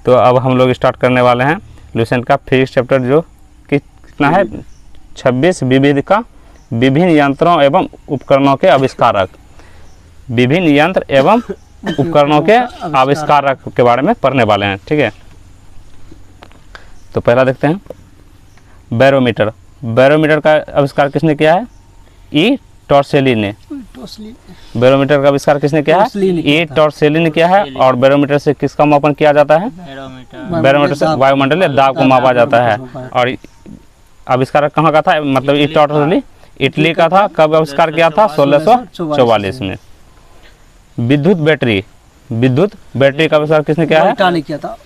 तो अब हम लोग स्टार्ट करने वाले हैं लुसेंट का फिजिक्स चैप्टर, जो कि कितना है 26, विविध का विभिन्न यंत्रों एवं उपकरणों के आविष्कारक। विभिन्न यंत्र एवं उपकरणों के आविष्कारक के बारे में पढ़ने वाले हैं, ठीक है। तो पहला देखते हैं बैरोमीटर। बैरोमीटर का आविष्कार किसने किया है? ई टॉर्सेली ने। बैरोमीटर का आविष्कार किसने किया है? ई टॉर्सेली ने किया है। और बैरोमीटर से किसका मापन किया जाता है? बैरोमीटर से वायुमंडलीय दाब को मापा जाता है। और आविष्कार कहाँ का था? मतलब ई टॉर्सेली इटली का था। कब आविष्कार किया था? 1644 में। विद्युत बैटरी। विद्युत बैटरी का आविष्कार किसने किया है? किया था।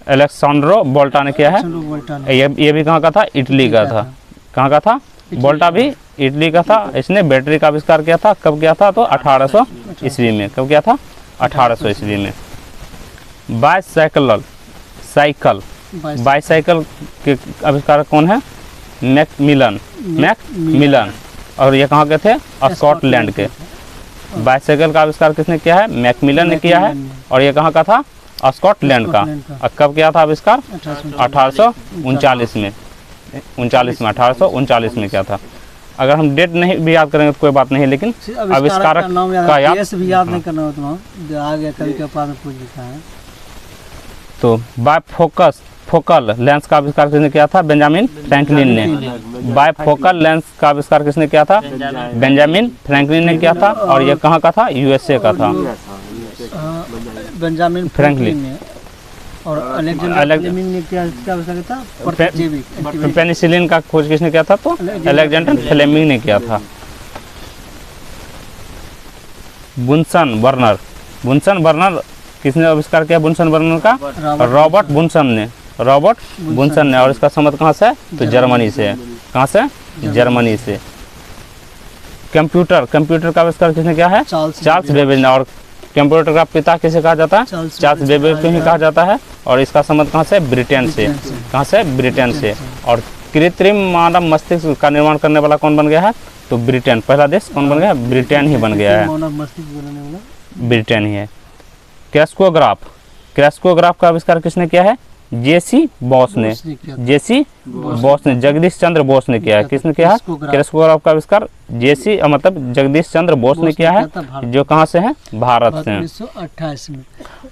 अलेक्सांड्रो वोल्टा ने किया है। ये भी कहाँ का था? इटली का था। कहाँ का था? वोल्टा भी इटली का था। इसने बैटरी का आविष्कार किया था। कब किया था? तो 1800 ईस्वी में। कब किया था? 1800 ईस्वी में। बाईसाइकिल के आविष्कार कौन है? मैकमिलन। और ये कहाँ के थे? स्कॉटलैंड के। बाईसाइकिल का आविष्कार किसने किया है? मैकमिलन ने किया है। और ये कहाँ का था? स्कॉटलैंड का। और कब किया था आविष्कार? 1839 में। 1839 में क्या था? अगर हम डेट नहीं भी याद करेंगे तो कोई बात नहीं, लेकिन आविष्कारक का याद नहीं करना होता, आगे कभी के पास में पूछ लिखा है। तो बायफोकल लेंस का आविष्कार किसने किया था? बेंजामिन फ्रैंकलिन ने। बायफोकल लेंस का आविष्कार किसने किया था? बेंजामिन फ्रैंकलिन ने किया था। और ये कहाँ का था? यूएसए का था। बेंजामिन फ्रैंकलिन ने। और पेनिसिलिन का खोज किसने किया था? तो अलेक्जेंडर फ्लेमिंग ने किया था। बुनसन बर्नर किसने आविष्कार किया? बुनसन बर्नर का रॉबर्ट बुनसन ने। और इसका संबंध कहाँ से है? तो जर्मनी से। कहाँ से? जर्मनी से। कंप्यूटर का आविष्कार किसने किया है? चार्ल्स बेबेज ने। और कंप्यूटर का पिता किसे कहा जाता है? चार्ल्स बेबेज को ही कहा जाता है। और इसका संबंध कहाँ से? ब्रिटेन से। कहाँ से? ब्रिटेन से। और कृत्रिम मानव मस्तिष्क का निर्माण करने वाला कौन बन गया है? तो ब्रिटेन। पहला देश कौन बन गया? ब्रिटेन ही बन गया है। ब्रिटेन ही है। क्रैस्कोग्राफ का आविष्कार किसने किया है? जेसी बॉस ने। जगदीश चंद्र बोस ने किया है। किसने किया है? क्रैस्कोग्राफ का आविष्कार मतलब जगदीश चंद्र बोस ने किया है, जो कहाँ से है? भारत से।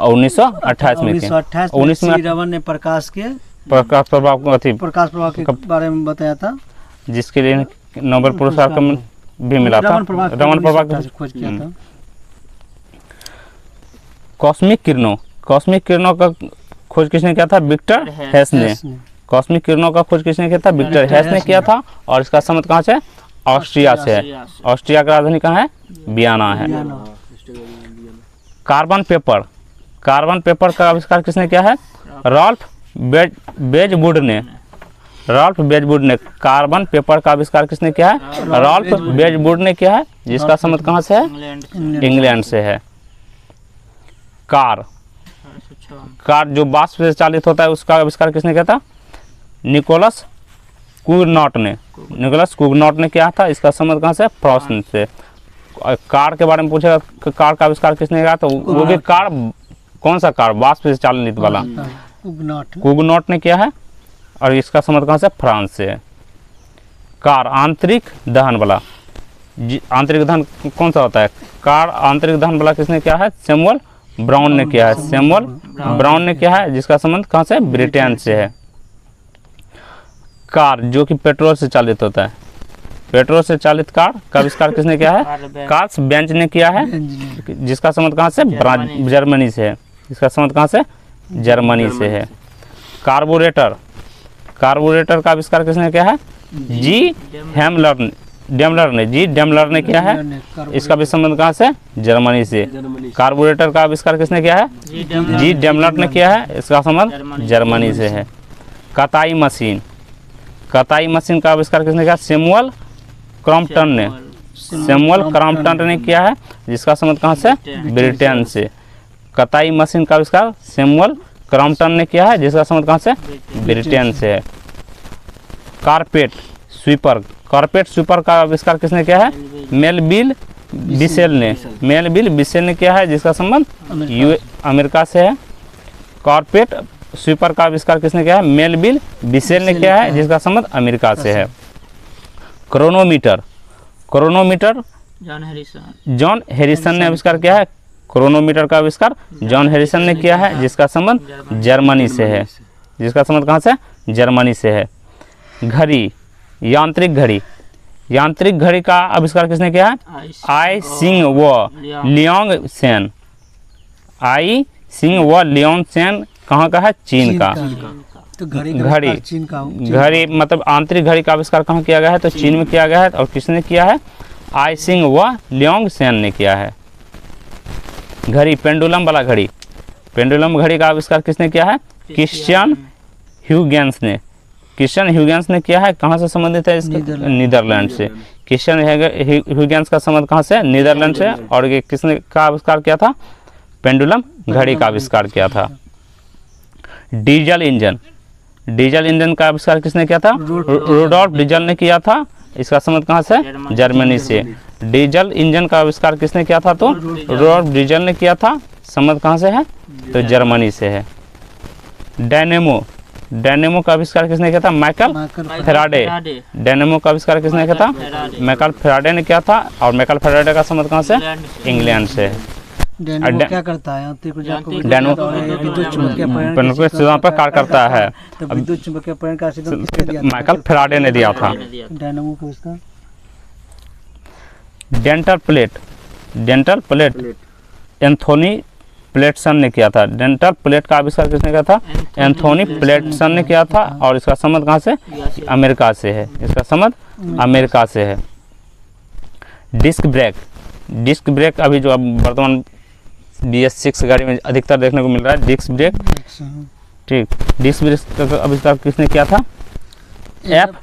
1928 में। 1928 में रमन ने प्रकाश प्रभाव के बारे में बताया था, जिसके लिए नोबेल पुरस्कार भी मिला था। रमन प्रभाव की खोज किया था। कॉस्मिक किरणों का खोज किसने किया था? विक्टर हेस ने। कॉस्मिक किरणों का खोज किसने किया था? विक्टर हेस ने किया था। और इसका संबंध कहाँ से? ऑस्ट्रिया से है। ऑस्ट्रिया का राजधानी कहाँ है? वियना है। कार्बन पेपर का आविष्कार किसने किया है? रॉल्फ वेजवुड ने। कार्बन पेपर का आविष्कार किसने किया है? रॉल्फ वेजवुड ने किया है। जिसका संबंध कहाँ से है? इंग्लैंड से है। कार जो वाष्प से चालित होता है, उसका आविष्कार किसने किया था? निकोलस कुगनॉट ने किया था। इसका संबंध कहाँ से? फ्रांस से। कार के बारे में पूछेगा, कार का आविष्कार किसने किया? तो वो भी कार, कौन सा कार? वाष्प से चालित वाला। कुगनॉट ने किया है। और इसका संबंध कहाँ से? फ्रांस से है। कार आंतरिक दहन वाला। आंतरिक दहन कौन सा होता है? कार आंतरिक दहन वाला किसने किया है? सैमुअल ब्राउन ने किया है। जिसका संबंध कहाँ से? ब्रिटेन से है। कार जो कि पेट्रोल से चालित होता है। पेट्रोल से चालित कार का आविष्कार किसने किया है? कार्ल बेंज ने किया है। जिसका संबंध कहाँ से? जर्मनी से है। इसका संबंध कहाँ से? जर्मनी से है। कार्बोरेटर का आविष्कार किसने किया है? जी डेमलर ने किया है। इसका भी संबंध कहाँ से? जर्मनी से। कार्बोरेटर का आविष्कार किसने किया है? जी डेमलर ने किया है। इसका संबंध जर्मनी से है। कताई मशीन का आविष्कार किसने किया? सैमुअल क्रॉम्पटन ने किया है। जिसका संबंध कहाँ से? ब्रिटेन से। कताई मशीन का आविष्कार सैमुअल क्रॉम्पटन ने किया है। जिसका संबंध कहाँ से? ब्रिटेन से है। कारपेट स्वीपर का आविष्कार किसने किया है? मेलविल बिसेल ने किया है। जिसका संबंध अमेरिका से है। कारपेट स्वीपर का आविष्कार किसने किया है? मेलविल बिसेल ने किया है, जिसका संबंध अमेरिका से है। क्रोनोमीटर, क्रोनोमीटर जॉन हैरिसन ने आविष्कार किया है। क्रोनोमीटर का आविष्कार जॉन हैरिसन ने किया है, जिसका संबंध जर्मनी से है। जिसका संबंध कहाँ से? जर्मनी से है। घड़ी, यांत्रिक घड़ी, यांत्रिक घड़ी का आविष्कार किसने किया है? आई सिंग व लियोंग सेन। आई सिंग व लियोंग सेन कहाँ का है? चीन का। तो घड़ी घड़ी, चीन का घड़ी मतलब आंतरिक घड़ी का आविष्कार कहाँ किया गया है? तो चीन में किया गया है। और किसने किया है? आई सिंग व लियोंग सेन ने किया है। घड़ी, पेंडुलम वाला घड़ी, पेंडुलम घड़ी का आविष्कार किसने किया है? क्रिश्चियन ह्यूगेंस ने। क्रिश्चियन ह्यूगेंस ने किया है। कहाँ से संबंधित है इसका? नीदरलैंड से। क्रिश्चियन ह्यूगेंस का संबंध कहाँ से? नीदरलैंड से। और ये किसने का आविष्कार किया था? पेंडुलम घड़ी का आविष्कार किया था। डीजल इंजन, डीजल इंजन का आविष्कार किसने किया था? रूडोल्फ डीजल ने किया था। इसका संबंध कहाँ से? जर्मनी से। डीजल इंजन का आविष्कार किसने किया था? तो रूडोल्फ डीजल ने किया था। संबंध कहाँ से है? तो जर्मनी से है। डायनेमो, डायनेमो का आविष्कार किसने किया था? Michael Faraday. डायनेमो का आविष्कार किसने किया था? माइकल फैराडे ने किया था। और माइकल फैराडे का संबंध कहाँ से? इंग्लैंड से है। डायनेमो क्या करता है? यांत्रिक ऊर्जा को डायनेमो विद्युत चुम्बकीय प्रेरण पेंडुलम के सिद्धांत पर कार्य करता है। तो विद्युत चुम्बकीय प्रेरण का सिद्धांत किसने दिया था? माइकल फैराडे ने दिया था। डायनेमो का इसका dental plate, dental plate Anthony Plantson ने किया था। डेंटल प्लेट का आविष्कार किसने किया था? एंथोनी प्लेटसन ने किया था। और इसका संबंध कहाँ से? अमेरिका से है। इसका संबंध अमेरिका से है। डिस्क ब्रेक, डिस्क ब्रेक अभी जो अब वर्तमान BS6 गाड़ी में अधिकतर देखने को मिल रहा है, डिस्क ब्रेक। ठीक, डिस्क ब्रेक का आविष्कार किसने किया था? एफ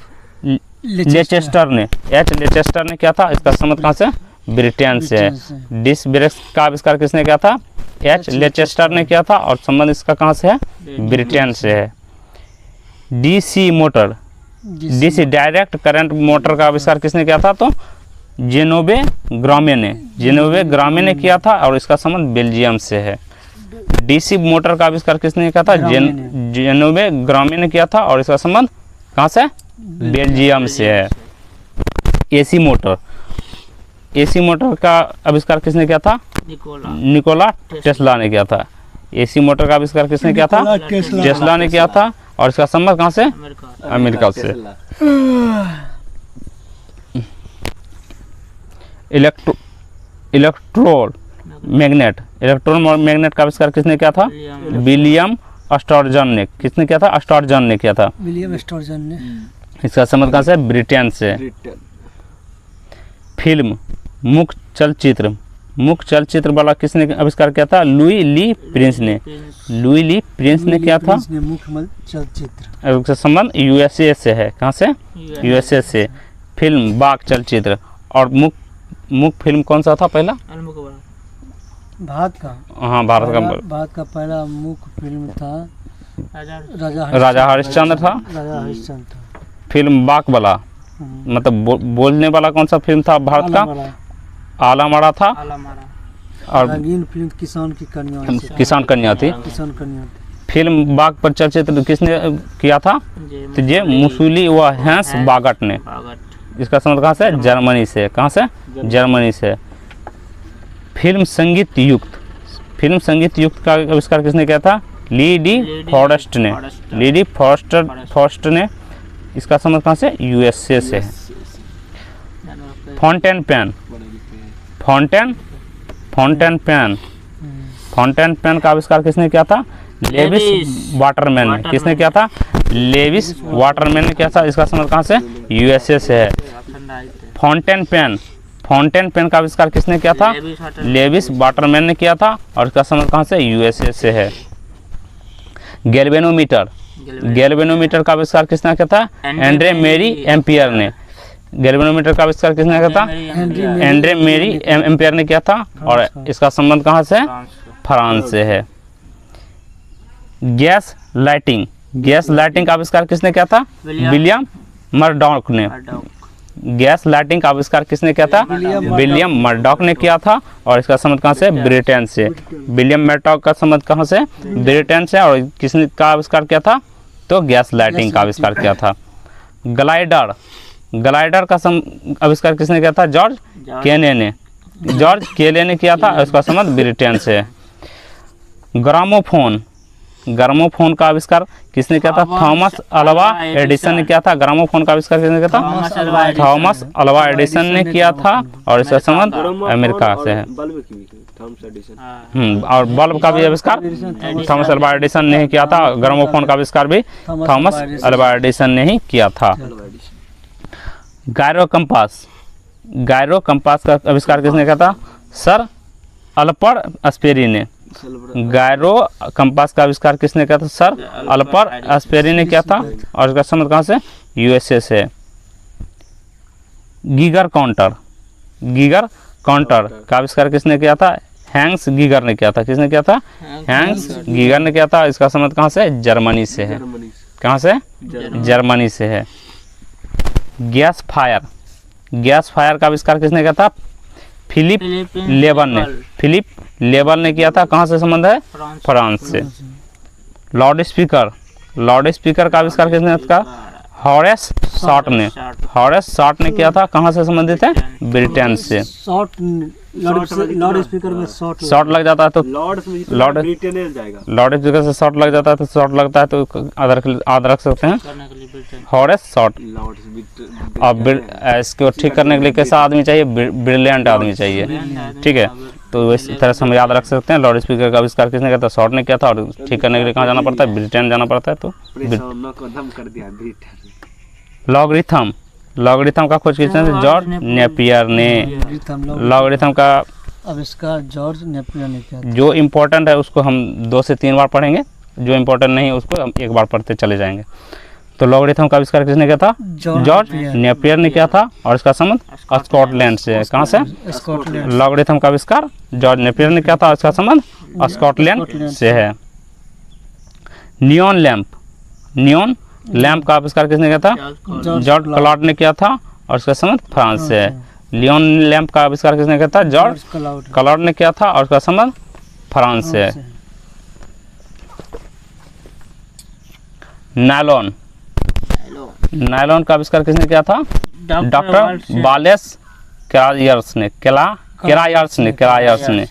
लेचेस्टर ने, एच लेचेस्टर ने किया था। इसका संबंध कहाँ से? ब्रिटेन से है। डिस्क ब्रेक का आविष्कार किसने किया था? एच लेचेस्टर ने किया था। और संबंध इसका कहाँ से है? ब्रिटेन से है। DC motor, DC direct current motor का आविष्कार किसने किया था? तो जेनोबे ग्रामे ने, जेनोबे ग्रामे ने किया था। और इसका संबंध बेल्जियम से है। DC मोटर का आविष्कार किसने किया था? जेनोबे ग्रामे ने किया था। और इसका संबंध कहाँ से? बेल्जियम से है। AC मोटर, AC मोटर का आविष्कार किसने किया था? निकोला टेस्ला ने किया था। AC मोटर का आविष्कार किसने किया था? टेस्ला ने किया था। और इसका संबंध कहाँ से? अमेरिका से। इलेक्ट्रोन मैग्नेट, इलेक्ट्रॉन मैग्नेट का आविष्कार किसने किया था? विलियम स्टर्जन ने। किसने किया था? स्टर्जन ने किया था। विलियम स्टर्जन ने। इसका संबंध कहाँ से? ब्रिटेन से। फिल्म, मुख्य चलचित्र, मुख्य चलचित्र वाला किसने आविष्कार किया था? लुई ली प्रिंस ने। लुई ली प्रिंस ने किया था। मुख्य चलचित्र। इसका संबंध USA से है। कहाँ से? USA से। फिल्म बाघ चलचित्र। और मुख्य फिल्म कौन सा था पहला? भारत का। हाँ, भारत का पहला मुख्य फिल्म था राजा हरिश्चंद्र था। राजा हरिश्चंद्र था। फिल्म बाघ वाला मतलब बोलने वाला कौन सा फिल्म था भारत का? आलामाड़ा था। और रंगीन फिल्म किसान की कन्या, किसान कन्या थी। किसान कन्या थी। फिल्म बाघ पर चलचित्र किसने किया था? तो ये मुसोली व हैंस बागट ने। इसका संबंध कहाँ से? जर्मनी से। कहाँ से? जर्मनी से। फिल्म संगीत युक्त, फिल्म संगीत युक्त का आविष्कार किसने किया था? ली डी फॉरेस्ट ने। ली डी फॉरेस्ट ने। इसका संबंध कहाँ से? USA से है। फाउंटेन पेन, फाउंटेन पेन का आविष्कार किसने किया था? लेविस वाटरमैन ने। किसने किया था? लेविस वाटरमैन ने किया था। इसका संबंध कहाँ से? USA से है। फाउंटेन पेन का आविष्कार किसने किया था? लेविस वाटरमैन ने किया था। और इसका संबंध कहाँ से? USA से है। गैल्वेनोमीटर, गैल्वेनोमीटर का आविष्कार किसने किया था? एंड्रे मेरी एम्पियर ने। गैल्वेनोमीटर का आविष्कार किसने किया था? एंड्रे मेरी एम्पियर ने किया था। और इसका संबंध कहाँ से? फ्रांस से है। गैस लाइटिंग, गैस लाइटिंग का आविष्कार किसने किया था? विलियम मर्डॉक ने। गैस लाइटिंग का आविष्कार किसने किया था? विलियम मर्डॉक ने किया था। और इसका संबंध कहाँ से? ब्रिटेन से। विलियम मर्डॉक का संबंध कहाँ से? ब्रिटेन से। और किसने का आविष्कार किया था? तो गैस लाइटिंग का आविष्कार किया था। ग्लाइडर, ग्लाइडर का आविष्कार किसने किया था? जॉर्ज केने ने। जॉर्ज केले ने किया था। इसका संबंध ब्रिटेन से है। ग्रामोफोन, ग्रामोफोन का आविष्कार किसने किया था? थॉमस अल्वा एडिसन ने किया था। ग्रामोफोन का आविष्कार किसने किया था? थॉमस अल्वा एडिसन ने किया था। और इसका संबंध अमेरिका से है। और बल्ब का भी आविष्कार थॉमस अल्वा एडिसन ने ही किया था। ग्रामोफोन का आविष्कार भी थॉमस अल्वा एडिसन ने ही किया था। गायरो कंपास, गायरो कंपास का आविष्कार किसने किया था? सर अल्बर्ट स्पेरी ने। गायरो कंपास का आविष्कार किसने किया था? सर अल्बर्ट स्पेरी ने किया था। और इसका संबंध कहाँ से? यूएसए से। गीगर काउंटर, गीगर काउंटर का आविष्कार किसने किया था? हैंस गीगर ने किया था। किसने किया था? हैंस गीगर ने किया था। इसका संबंध कहाँ से? जर्मनी से है। कहाँ से? जर्मनी से है। गैस फायर, गैस फायर का आविष्कार किसने किया था? फिलिप लेबल ने। फिलिप लेबल ने किया था। कहाँ से संबंध है? फ्रांस से। लाउड स्पीकर, लाउड स्पीकर का आविष्कार किसने किया? हॉरेस शॉर्ट ने। हॉरेस शॉर्ट ने किया था। कहाँ से संबंधित है? ब्रिटेन से। शॉर्ट लाउड स्पीकर में शॉर्ट शॉर्ट लग जाता है तो लॉर्ड लॉर्ड लाउड स्पीकर से शॉर्ट लग जाता है तो शॉर्ट लगता है तो आद रख सकते हैं हॉरेस शॉर्ट। अब इसको ठीक करने के लिए कैसा आदमी चाहिए? ब्रिलियंट आदमी चाहिए। ठीक है, तो इस तरह से हम याद रख सकते हैं। लाउड स्पीकर का आविष्कार किसने किया था? शॉर्ट ने किया था। और ठीक करने के लिए कहाँ जाना पड़ता है? ब्रिटेन जाना पड़ता है। तो लॉगरिथम, लॉगरिथम का खोज किसने? जॉर्ज नेपियर ने। लॉगरिथम का आविष्कार जॉर्ज नेपियर ने किया था। जो इम्पोर्टेंट है उसको हम 2 से 3 बार पढ़ेंगे, जो इम्पोर्टेंट नहीं है उसको हम 1 बार पढ़ते चले जाएंगे। तो लॉगरिथम का आविष्कार किसने किया था? जॉर्ज नेपियर ने किया था। और इसका संबंध स्कॉटलैंड से है। कहाँ से? स्कॉटलैंड। लॉगरिथम का आविष्कार जॉर्ज नेपियर ने किया था। और इसका संबंध स्कॉटलैंड से है। नियॉन लैंप, नियॉन लैंप का आविष्कार किसने किया था? जॉर्ज क्लॉड ने किया था। और इसका संबंध फ्रांस से है। लियोन लैंप का आविष्कार किसने किया था? जॉर्ज क्लॉड ने किया था। और उसका संबंध फ्रांस से है। नायलॉन, नायलॉन का आविष्कार किसने किया था? डॉक्टर वालेस क्रायर्स ने। क्रायर्स ने।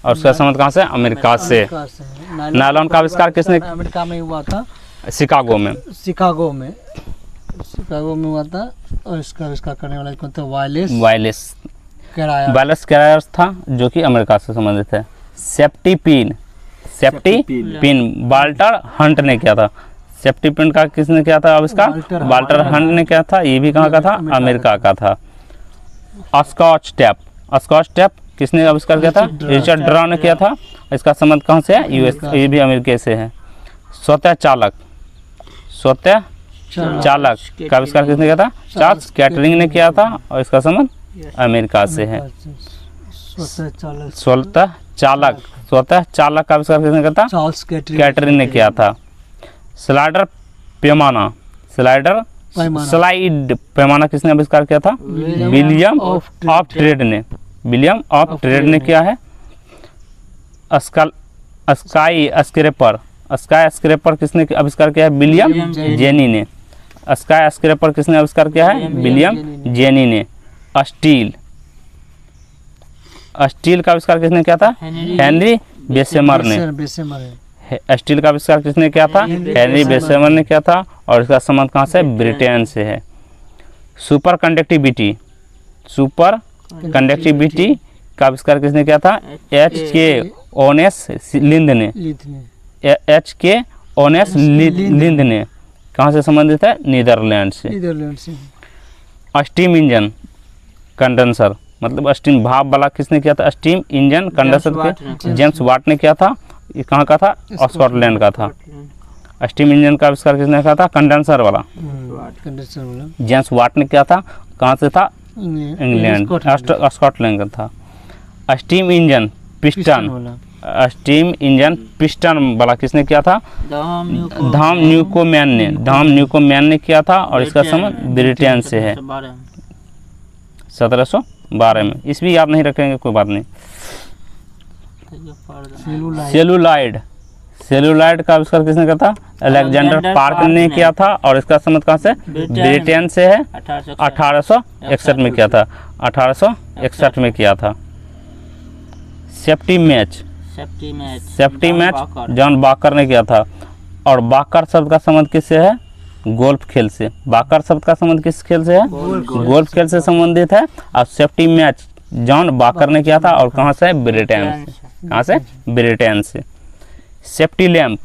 और उसका संबंध कहाँ से? अमेरिका से। नायलॉन का आविष्कार किसने? अमेरिका में हुआ था। शिकागो में। शिकागो में हुआ था। और इसका आविष्कार करने वाला कौन था? वायलेस क्रायर्स था, जो कि अमेरिका से संबंधित है। Safety pin, safety pin Walter Hunt ने किया था। सेफ्टी पिन का किसने किया था आविष्कार? वाल्टर हंट ने किया था। ये भी कहाँ का था? अमेरिका का था। स्कॉच टेप, स्कॉच टेप किसने आविष्कार किया था? रिचर्ड ड्रा ने किया था। इसका संबंध कहाँ से है? यूएस, ये भी अमेरिका से है। स्वतः चालक, स्वतः चालक का आविष्कार किसने किया था? चार्ल्स कैटरिंग ने किया था। और इसका संबंध अमेरिका से है। स्वतः चालक, स्वतः चालक का आविष्कार किसने किया था? चार्ल्स कैटरिंग ने किया था। स्लाइडर पैमाना, स्लाइड पैमाना किसने आविष्कार किया था? विलियम ऑफ ट्रेड ने। विलियम ऑफ ट्रेड ने किया है। स्काई स्क्रैपर, स्काई स्क्रैपर किसने आविष्कार किया है? विलियम जेनी ने। स्काई स्क्रैपर किसने आविष्कार किया है? विलियम जेनी ने। स्टील, स्टील का आविष्कार किसने किया था? हेनरी बेसेमर ने। स्टील का आविष्कार किसने किया था? हेनरी बेसेमर ने किया था। और इसका संबंध कहाँ से? ब्रिटेन से है। सुपर कंडक्टिविटी, सुपर कंडक्टिविटी का आविष्कार किसने किया था? H.K. ओनेस लिंद ने। H.K. ओनेस लिंद ने। कहाँ से संबंधित है? नीदरलैंड से। स्टीम इंजन कंडेंसर, मतलब स्टीम भाप वाला किसने किया था? स्टीम इंजन कंडेंसर के जेम्स वाट ने किया था। ये कहाँ का था? स्कॉटलैंड का था। स्टीम इंजन का आविष्कार किसने किया था? कंडेंसर वाला जेम्स वाट ने किया था। कहाँ से था? इंग्लैंड, स्कॉटलैंड का था। Steam engine piston, steam engine piston वाला किसने किया था? धाम न्यूकोमैन ने। धाम न्यूकोमैन ने किया था। और इसका संबंध ब्रिटेन से है। 1712 में। ईस्वी याद नहीं रखेंगे कोई बात नहीं। सेलुलाइड, सेलुलाइड का आविष्कार किसने किया था? अलेक्जेंडर पार्क ने किया था। और इसका संबंध कहाँ से? ब्रिटेन से है। 1861 में किया था, 1861 में किया था। Safety match, safety match John Baker ने किया था। और बाकर शब्द का संबंध किससे है? गोल्फ खेल से। बाकर शब्द का संबंध किस खेल से है? गोल्फ खेल से संबंधित है। और सेफ्टी मैच जॉन बाकर ने किया था। और कहाँ से? ब्रिटेन से। कहाँ से? ब्रिटेन से। सेफ्टी लैंप,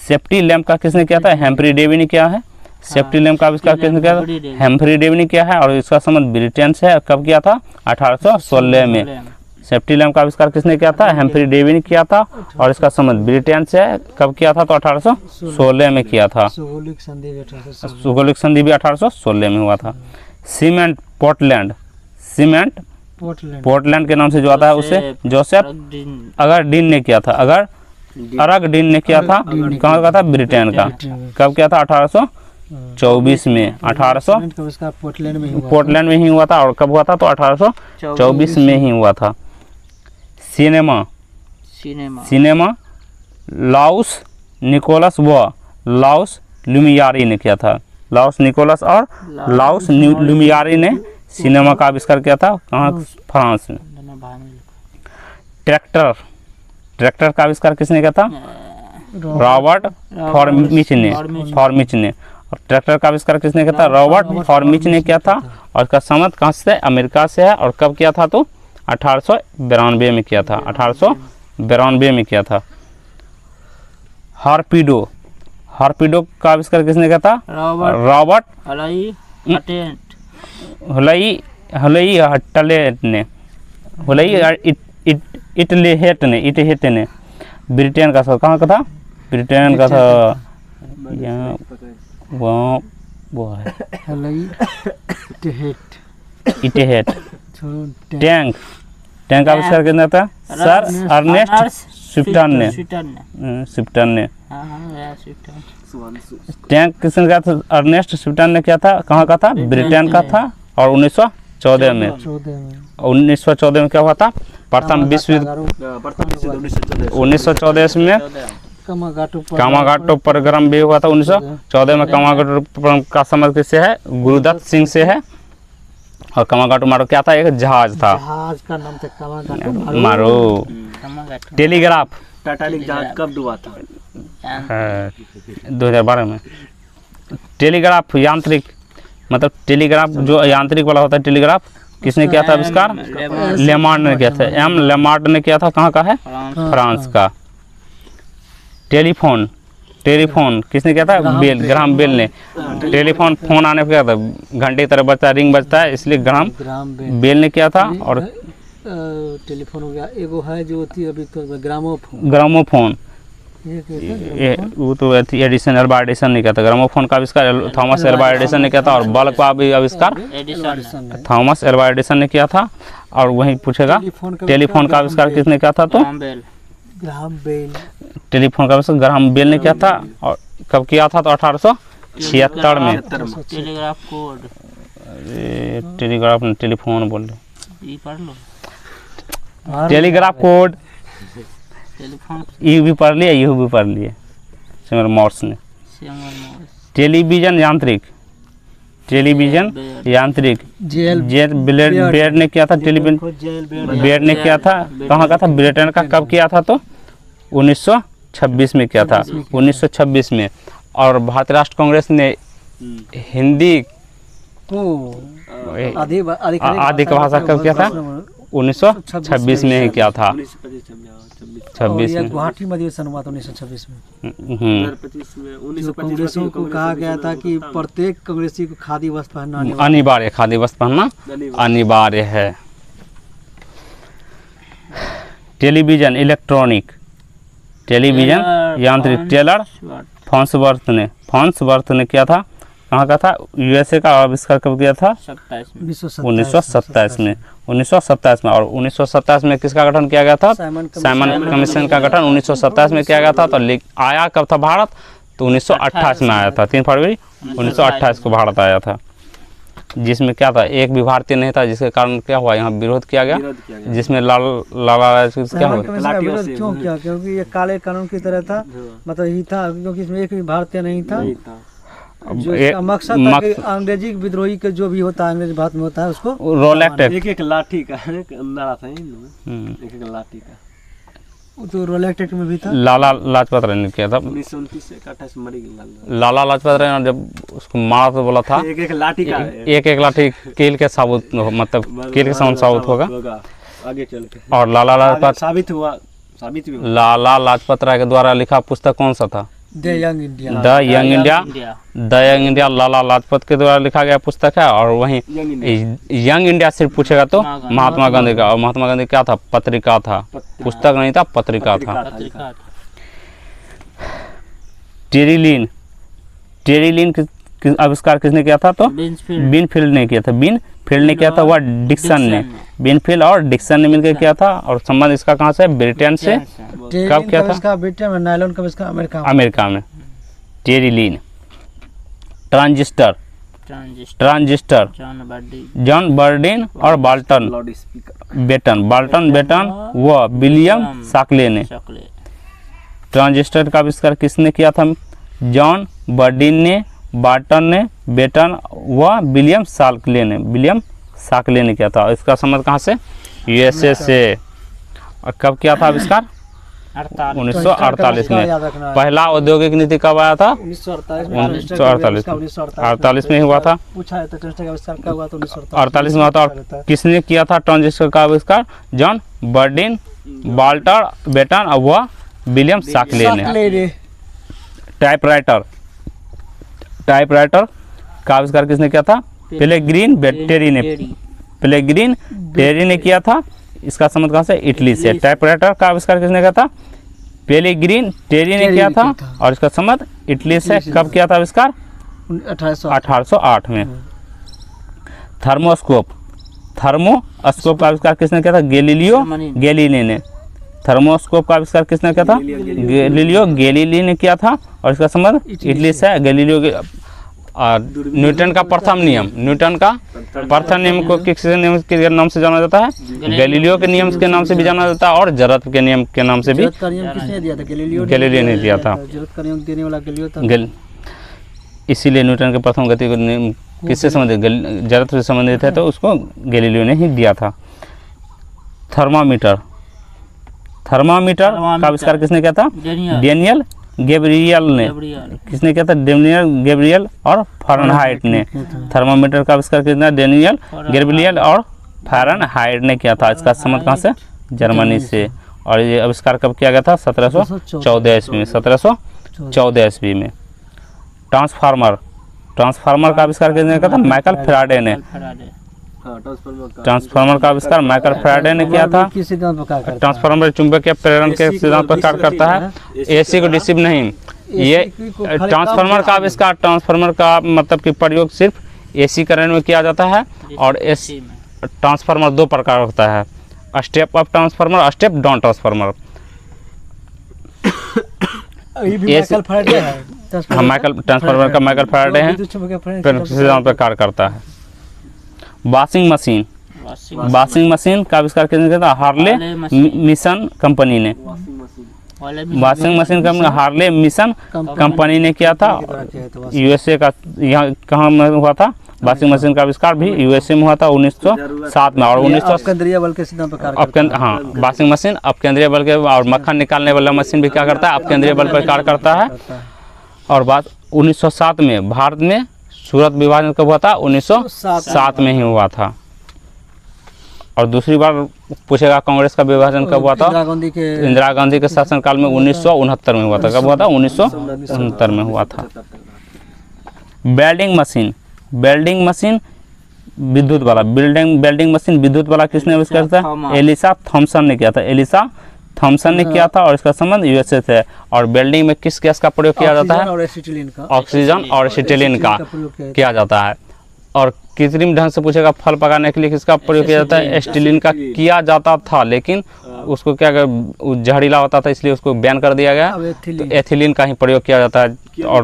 सेफ्टी लैंप का किसने किया था? हेम्फ्री डेवी ने किया है। सेफ्टी लैंप का आविष्कार किसने किया था? हेम्फ्री डेवी ने किया है। और इसका संबंध ब्रिटेन से है। कब किया था? 1816 में। सेफ्टी लैंप का आविष्कार किसने किया था? हेम्फ्री डेवी ने किया था। और इसका संबंध ब्रिटेन से है। कब किया था? तो 1816 में किया था। भौगोलिक संधि भी 1816 भौगोलिक संधि भी 1816 में हुआ था। सीमेंट पोर्टलैंड, सीमेंट पोर्टलैंड के नाम से जो आता है उसे जोसेफ अगरडीन ने किया था। अरगडीन ने किया था। कहाँ का था? ब्रिटेन का। कब किया था? 1824 में। 1800 पोर्टलैंड में ही हुआ था। और कब हुआ था? तो 1824 में ही हुआ था। सिनेमा, सिनेमा लाउस निकोलस व लाउस लुमियारी ने किया था। लाउस निकोलस और लाउस लुमियारी ने सिनेमा का आविष्कार किया था। कहाँ? फ्रांस में। ट्रैक्टर, ट्रैक्टर का आविष्कार किसने किया था? रॉबर्ट फॉर्मिच ने। और ट्रैक्टर का आविष्कार किसने किया था? रॉबर्ट फॉर्मिच ने किया था। और इसका संबंध कहाँ से? अमेरिका से है। और कब किया था? तो 1892 में किया था। 1892 में किया था। हार्पीडो, हार्पीडो का आविष्कार किसने किया था? रॉबर्ट हुलई हटलेट ने। इटलेहेट ने। ब्रिटेन का था। कहाँ का था? ब्रिटेन का था। यहाँ वो है इटेहेट। टैंक, टैंक का आविष्कार किसने था? सर अर्नेस्ट स्विफ्टन ने। स्विफ्टन ने टैंक किसने किया था? अर्नेस्ट स्विफ्टन ने किया था। कहाँ का था? ब्रिटेन का था। और 1914 में। 1914 में क्या हुआ था? प्रथम विश्व युद्ध। 1914 में कामागाटो परिक्रम भी हुआ था। 1914 में कामागाटो का संबंध किससे है? गुरुदत्त सिंह से है। और कामागाटो मारो क्या था? एक जहाज था। जहाज का नाम था कामागाटो मारो। टेलीग्राफ, टाइटैनिक जहाज कब डूबा था? 2012 में। टेलीग्राफ यांत्रिक, मतलब टेलीग्राफ जो यांत्रिक वाला होता है, टेलीग्राफ किसने किया था आविष्कार? लेमार्ड ने किया था। एम लेमार्ड ने किया था। कहाँ का है? फ्रांस का। टेलीफोन, टेलीफोन किसने किया था? बेल, ग्राहम बेल ने। टेलीफोन फोन आने पर क्या था? घंटे की तरह बजता है, रिंग बजता है, इसलिए ग्राहम बेल ने किया था। और टेलीफोन हो गया। एगो है जो होती है अभी तो ग्रामोफोन, ग्रामोफोन। वो तो एडिसन, एल्बा एडिसन ने किया था। ग्रामोफोन का आविष्कार थॉमस एल्बा एडिसन ने किया था। और बल्ब का भी आविष्कार थॉमस एल्बा एडिसन ने किया था। और वहीं पूछेगा टेलीफोन का आविष्कार किसने किया था? तो ग्राहम बेल। टेलीफोन का आविष्कार ग्राहम बेल ने किया था। और कब किया था? तो 1876 में। टेलीग्राफ कोड, टेलीग्राफ ने टेलीफोन बोल रहे। टेलीग्राफ कोड ये भी पढ़ लिया, यह भी पढ़ लिए सिमर मॉर्स ने। टेलीविजन यांत्रिक, टेलीविजन यांत्रिक जेल बेयर ने किया था। टेलीविजन बेयर ने किया था। कहाँ का था? ब्रिटेन का। कब किया था? तो 1926 में किया था। 1926 में। और भारतीय राष्ट्र कांग्रेस ने हिंदी आधिक भाषा कब किया था? 1926 में ही किया था। 26 में गुवाहाटी में अधिवेशन हुआ था 1926 में। जो कांग्रेसियों को कहा गया था कि प्रत्येक कांग्रेसी को खादी वस्त्र पहनना अनिवार्य, खादी वस्त्र पहनना अनिवार्य है। टेलीविजन इलेक्ट्रॉनिक, टेलीविजन यांत्रिक टेलर फॉन्सवर्थ ने किया था। कहाँ का था? यूएसए का आविष्कार कब किया था? 1927 में। 1927 में। और 1927 में किसका गठन किया गया था? साइमन कमीशन का गठन 1927 में किया गया था। तो आया कब था भारत? तो 1928 में आया था। 3 फरवरी 1928 को भारत आया था। जिसमें क्या था, एक भी भारतीय नहीं था, जिसके कारण क्या हुआ, यहाँ विरोध किया गया, विरोध किया गया। जिसमें लाला लाजपत क्या हुआ, कमीशन का विरोध क्यों किया? क्योंकि ये काले कानून की तरह था, मतलब ही था, क्योंकि इसमें एक भी भारतीय नहीं था। नहीं था। जो इसका मकसद था कि अंग्रेजी विद्रोही के जो भी होता है अंग्रेज भारत में होता है उसको रोल एक्ट एक एक लाठी का एक नारा था इनमें, एक एक लाठी का। वो तो रोल एक्ट में भी था। लाला लाजपत राय ने किया था। 1929 से 28 मरी गई लाला लाजपत राय ने जब उसको मारा तो बोला था एक एक लाठी का एक एक लाठी कील के साबुत, मतलब कील के समान साबुत होगा। आगे चल के और लाला लाजपत साबित भी हुआ। लाला लाजपत राय के द्वारा लिखा पुस्तक कौन सा था? The Young India. The Young India Lala Lajpat के द्वारा लिखा गया पुस्तक है। और वहीं यंग इंडिया सिर्फ पूछेगा तो महात्मा गांधी का, और महात्मा गांधी क्या था? पत्रिका था, पुस्तक नहीं था, पत्रिका था। टेरिलीन आविष्कार किसने किया था? तो बिनफील्ड ने किया था। बिनफील्ड ने किया था, वह डिक्सन ने, बिनफील्ड और डिक्सन ने मिलकर किया था। और संबंध इसका कहाँ से? ब्रिटेन से। कब किया था? ब्रिटेन में। नायलॉन का इसका अमेरिका में। टेरिलीन। ट्रांजिस्टर जॉन बर्डिन और बाल्टन बेटन व विलियम शाक्ले ने। ट्रांजिस्टर का आविष्कार किसने किया था? जॉन बर्डिन ने, बार्टन ने, बेटन व विलियम शाक्ले ने किया था। इसका संबंध कहाँ से? यूएसए से। और कब किया था आविष्कार? 1948 में। पहला औद्योगिक नीति कब आया था? 1948 में हुआ था। पूछा है तो ट्रांजिस्टर का आविष्कार कब हुआ? तो 1948 में हुआ था। और किसने किया था ट्रांजिस्टर का आविष्कार? जॉन बर्डिन, बाल्टर बेटन व विलियम शाक्ले ने। टाइपराइटर का आविष्कार किसने किया था? पेलेग्रीन टेरी ने किया था। इसका संबंध कहाँ से? इटली से। टाइपराइटर का आविष्कार किसने किया था? पेलेग्रीन टेरी ने किया था। और इसका संबंध इटली से। कब किया था आविष्कार? 1808 में। थर्मोस्कोप का आविष्कार किसने किया था? गैलीलियो गैलीली ने। थर्मोस्कोप का आविष्कार किसने किया था? गैलीलियो गैलीली ने किया था। और इसका संबंध इटली से। गैलीलियो न्यूटन का प्रथम नियम को किस नियम के नाम से जाना जाता है? गैलीलियो के नियम के नाम से भी जाना जाता है, और जरत के नियम के नाम से भी। किसने दिया था? गैलीलियो ने दिया था। जरत का नियम देने वाला गैलीलियो था। इसीलिए न्यूटन के प्रथम गति को नियम किससे संबंधित? जरत से संबंधित है, तो उसको गैलीलियो ने ही दिया था। थर्मामीटर का आविष्कार किसने किया था? डेनियल गैब्रियल ने। किसने किया था? डेनियल गैब्रियल और फ़ारेनहाइट ने। थर्मामीटर का आविष्कार किसने? डेनियल गैब्रियल और फ़ारेनहाइट ने किया था। इसका संबंध कहाँ से? जर्मनी से। और ये आविष्कार कब किया गया था? 1714 ईस्वी में। 1714 ईस्वी में। ट्रांसफार्मर का आविष्कार किसने किया था? माइकल फैराडे ने। ट्रांसफार्मर का आविष्कार माइकल फैराडे ने किया था। ट्रांसफार्मर चुंबकीय प्रेरण के सिद्धांत पर कार्य करता है। एसी को डीसी नहीं, ये ट्रांसफार्मर का आविष्कार, ट्रांसफार्मर का मतलब कि प्रयोग सिर्फ एसी करंट में किया जाता है। और ट्रांसफार्मर दो प्रकार होता है, स्टेप अप ट्रांसफार्मर और step down transformer. Michael transformer का माइकल फैराडे है, सिद्धांत पर कार्य करता है। वॉशिंग मशीन का आविष्कार किसने किया था? हार्ले मिशन कंपनी ने। वॉशिंग मशीन का हार्ले मिशन कंपनी ने किया था। यूएसए का, यहाँ कहाँ में हुआ था? वॉशिंग मशीन का आविष्कार भी यूएसए में हुआ था 1907 में। और 1900 केंद्रीय बल के सिद्धांत पर हाँ, वॉशिंग मशीन अपकेंद्रीय बल के, और मक्खन निकालने वाला मशीन भी क्या करता है? अपकेंद्रीय बल पर कार्य करता है। और बात 1907 में भारत में सूरत विभाजन कब हुआ था? 1907 में ही हुआ था। और दूसरी बार पूछेगा कांग्रेस का विभाजन कब हुआ था? इंदिरा गांधी के शासनकाल में 1969 में हुआ था। कब हुआ था? 1969 में हुआ था। वेल्डिंग मशीन विद्युत वाला किसने आविष्कार किया था? एलिसा थॉमसन ने किया था। और इसका संबंध यूएसए से। और वेल्डिंग में किस गैस का प्रयोग किया जाता है? ऑक्सीजन और एसिटिलीन का किया जाता है। और कृत्रिम ढंग से पूछेगा फल पकाने के लिए किसका प्रयोग किया जाता है? एसिटिलीन का किया जाता था, लेकिन उसको क्या जहरीला होता था, इसलिए उसको बैन कर दिया गया। तो एथिलीन का ही प्रयोग किया जाता है। और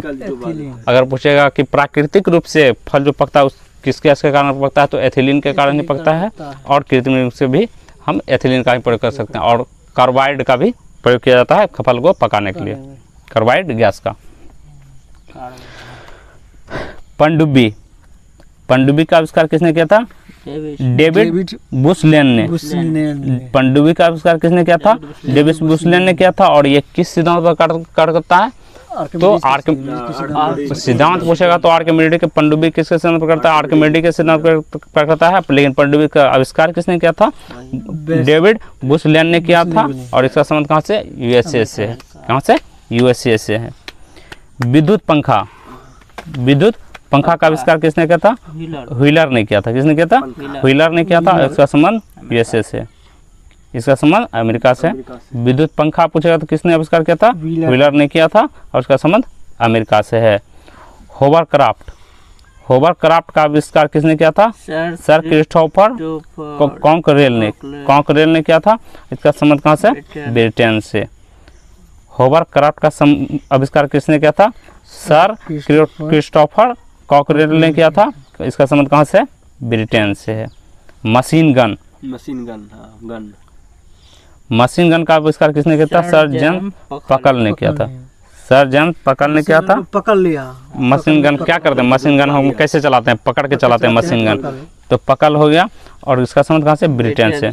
अगर पूछेगा कि प्राकृतिक रूप से फल जो पकता है किसके गैस के कारण पकता है, तो एथिलीन के कारण ही पकता है, और कृत्रिम रूप से भी हम एथिलीन का ही प्रयोग कर सकते हैं, और कार्बाइड का भी प्रयोग किया जाता है फल को पकाने के लिए, कार्बाइड गैस का। पनडुब्बी, पनडुब्बी का आविष्कार किसने किया था? डेविड बुशलेन ने। पनडुब्बी का आविष्कार किसने किया था? डेविड बुशलेन ने किया था। और ये किस सिद्धांत पर कार्य करता है? तो सिद्धांत पूछेगा तो आर्किमिडीज के पनडुब्बी किसके सिद्धांत पर करता है? आर्किमिडीज के सिद्धांत पर करता है। लेकिन पनडुब्बी का आविष्कार किसने किया था? डेविड बुशलेन ने किया था। और इसका संबंध कहाँ से? यूएसए से है। कहाँ से? यूएसए से है। विद्युत पंखा, विद्युत पंखा का आविष्कार किसने किया था? व्हीलर ने किया था। किसने किया था? व्हीलर ने किया था। इसका संबंध यूएसए से, इसका संबंध अमेरिका से। विद्युत पंखा पूछेगा तो किसने आविष्कार किया था? व्हीलर ने किया था। और उसका संबंध अमेरिका से है। होवरक्राफ्ट, होवरक्राफ्ट का आविष्कार किसने किया था? सर क्रिस्टोफर कॉकरेल ने, कॉकरेल ने किया था। इसका संबंध कहाँ से? ब्रिटेन से। होवरक्राफ्ट का आविष्कार किसने किया था? सर क्रिस्टोफर कॉकरेल ने किया था। इसका संबंध कहाँ से? ब्रिटेन से है। मशीन गन, मशीन गन, हाँ गन। मशीन गन का आविष्कार किसने किया था? सर जेम्स पकल ने किया था। सर जेम्स पकल ने किया था। पकड़ लिया। मशीन गन क्या करते हैं? मशीन गन हम कैसे चलाते हैं? पकड़ के चलाते हैं मशीन गन। तो पकल हो गया। और इसका संबंध कहाँ से? ब्रिटेन से।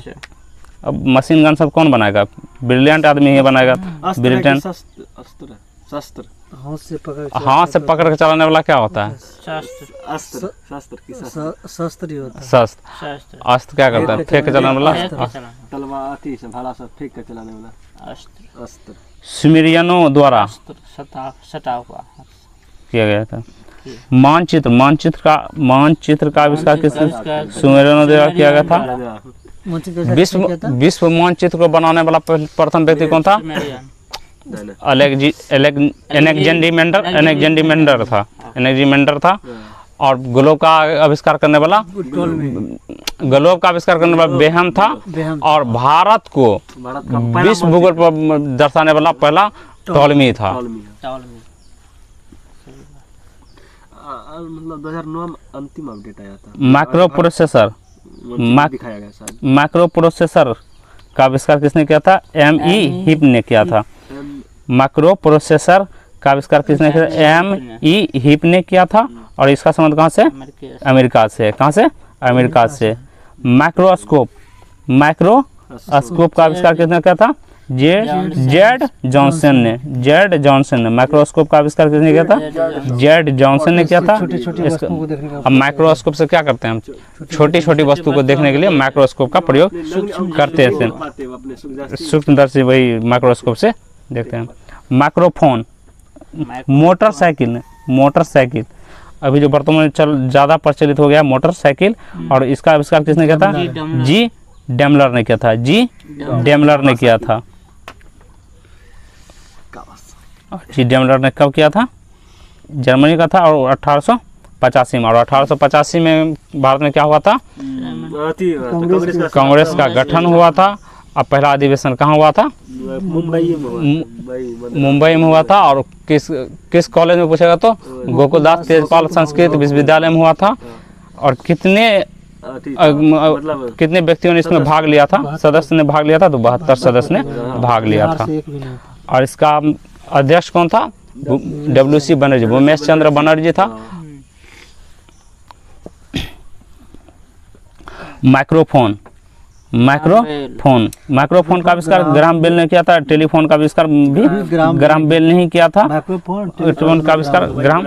अब मशीन गन सब कौन बनाएगा? ब्रिलियंट आदमी ही बनाएगा। ब्रिटेन। अस्त्र, शस्त्र, हाथ से पकड़ के चलाने वाला क्या होता है? अस्त्र, शस्त्र की शस्त्र ही होता है। शस्त्र, अस्त्र क्या करता है? फेंक के चलाने वाला। तलवार, अथी से भाला सब फेंक के चलाने वाला अस्त्र, अस्त्र। सुमेरियनों द्वारा किया गया था। मानचित्र, मानचित्र का आविष्कार किसने? सुमेरियनों द्वारा किया गया था। विश्व मानचित्र को बनाने वाला प्रथम व्यक्ति कौन था? एलेक्जेंडर था। और ग्लोब का आविष्कार करने वाला, ग्लोब का आविष्कार करने वाला बेहम था। और भारत को विश्व भूगोल पर दर्शाने वाला पहला टॉलमी था। मतलब 2009 में अंतिम अपडेट आया था। माइक्रो प्रोसेसर, दिखाया गया शायद। माइक्रो प्रोसेसर का आविष्कार किसने किया था? एम.ई. हिप ने किया था। माइक्रो प्रोसेसर का आविष्कार किसने किया? एम.ई. हिप ने किया था। और इसका संबंध कहाँ से? अमेरिका से। कहाँ से? अमेरिका से। माइक्रोस्कोप, माइक्रोस्कोप का आविष्कार किसने किया था? जेड जॉनसन ने। माइक्रोस्कोप का आविष्कार किसने किया था? जेड जॉनसन ने किया था। अब माइक्रोस्कोप से क्या करते हैं हम? छोटी छोटी वस्तु को देखने के लिए माइक्रोस्कोप का प्रयोग करते हैं। सूक्ष्मदर्शी वही माइक्रोस्कोप से देखते हैं। माइक्रोफोन, मोटरसाइकिल अभी जो वर्तमान में ज़्यादा प्रचलित हो गया मोटरसाइकिल। और इसका आविष्कार किसने किया था? जी डेमलर ने किया था। जी डेमलर ने किया था। जी डेमलर ने कब किया था? जर्मनी का था। और 1885 में। और 1885 में भारत में क्या हुआ था? कांग्रेस का गठन हुआ था। अब पहला अधिवेशन कहाँ हुआ था? मुंबई में हुआ था। और किस कॉलेज में पूछेगा तो गोकुलदास तेजपाल संस्कृत विश्वविद्यालय में हुआ था। और कितने व्यक्तियों ने इसमें भाग लिया था? सदस्य ने भाग लिया था? तो 72 सदस्य ने भाग लिया था। और इसका अध्यक्ष कौन था? WC बनर्जी, भूमेश चंद्र बनर्जी था। माइक्रोफोन का आविष्कार ग्राहम बेल ने किया था। टेलीफोन का आविष्कार भी ग्राहम बेल ने ही किया था। टेलीफोन का आविष्कार ग्राहम